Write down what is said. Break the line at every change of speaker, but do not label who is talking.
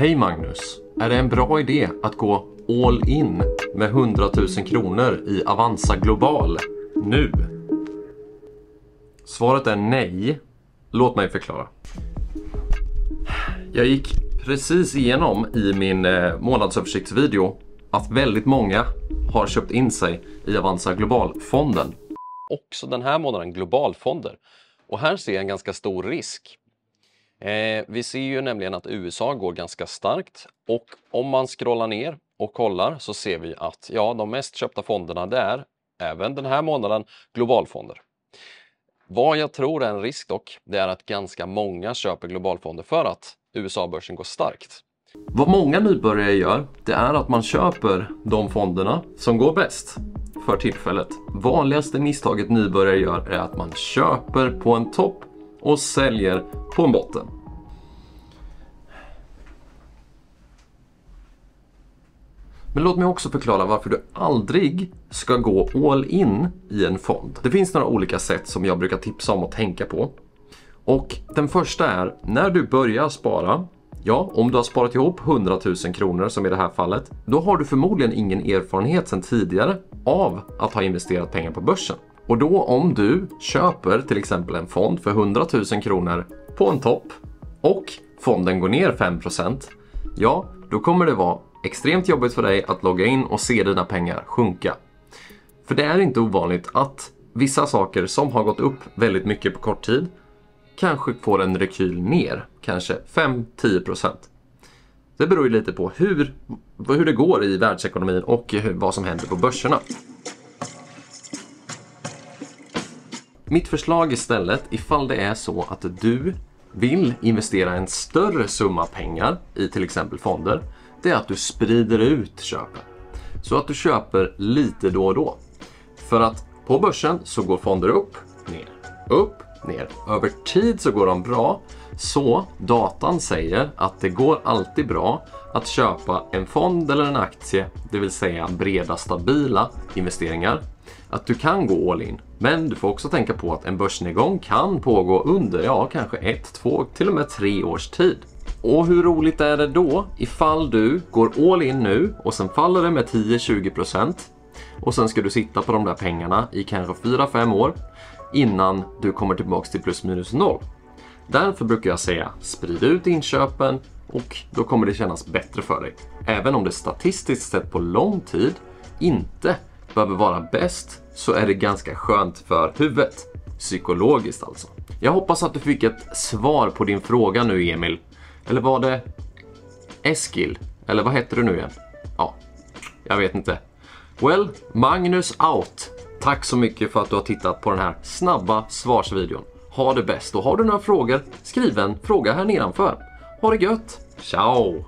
Hej Magnus, är det en bra idé att gå all in med 100 000 kronor i Avanza Global nu? Svaret är nej. Låt mig förklara. Jag gick precis igenom i min månadsöversiktsvideo att väldigt många har köpt in sig i Avanza Global-fonden. Också den här månaden globalfonder. Och här ser jag en ganska stor risk. Vi ser ju nämligen att USA går ganska starkt, och om man scrollar ner och kollar så ser vi att de mest köpta fonderna det är även den här månaden globalfonder. Vad jag tror är en risk dock, det är att ganska många köper globalfonder för att USA-börsen går starkt. Vad många nybörjare gör, det är att man köper de fonderna som går bäst för tillfället. Vanligaste misstaget nybörjare gör är att man köper på en topp och säljer på en botten. Men låt mig också förklara varför du aldrig ska gå all in i en fond. Det finns några olika sätt som jag brukar tipsa om att tänka på. Och den första är, när du börjar spara, om du har sparat ihop 100 000 kronor som i det här fallet, då har du förmodligen ingen erfarenhet sedan tidigare av att ha investerat pengar på börsen. Och då om du köper till exempel en fond för 100 000 kronor på en topp och fonden går ner 5%, då kommer det vara extremt jobbigt för dig att logga in och se dina pengar sjunka. För det är inte ovanligt att vissa saker som har gått upp väldigt mycket på kort tid kanske får en rekyl ner, kanske 5-10%. Det beror ju lite på hur det går i världsekonomin och vad som händer på börserna. Mitt förslag istället, ifall det är så att du vill investera en större summa pengar i till exempel fonder, det är att du sprider ut köpen. Så att du köper lite då och då. För att på börsen så går fonder upp, ner. Över tid så går de bra. Så datan säger att det går alltid bra att köpa en fond eller en aktie, det vill säga breda stabila investeringar. Att du kan gå all in. Men du får också tänka på att en börsnedgång kan pågå under kanske 1, 2, till och med 3 års tid. Och hur roligt är det då ifall du går all in nu och sen faller det med 10-20% och sen ska du sitta på de där pengarna i kanske 4-5 år innan du kommer tillbaka till plus minus noll. Därför brukar jag säga sprid ut inköpen och då kommer det kännas bättre för dig. Även om det statistiskt sett på lång tid inte behöver vara bäst, så är det ganska skönt för huvudet. Psykologiskt alltså. Jag hoppas att du fick ett svar på din fråga nu, Emil. Eller var det Eskil? Eller vad heter du nu igen? Jag vet inte. Well, Magnus out. Tack så mycket för att du har tittat på den här snabba svarsvideon. Ha det bäst, och har du några frågor, skriv en fråga här nedanför. Ha det gött. Ciao!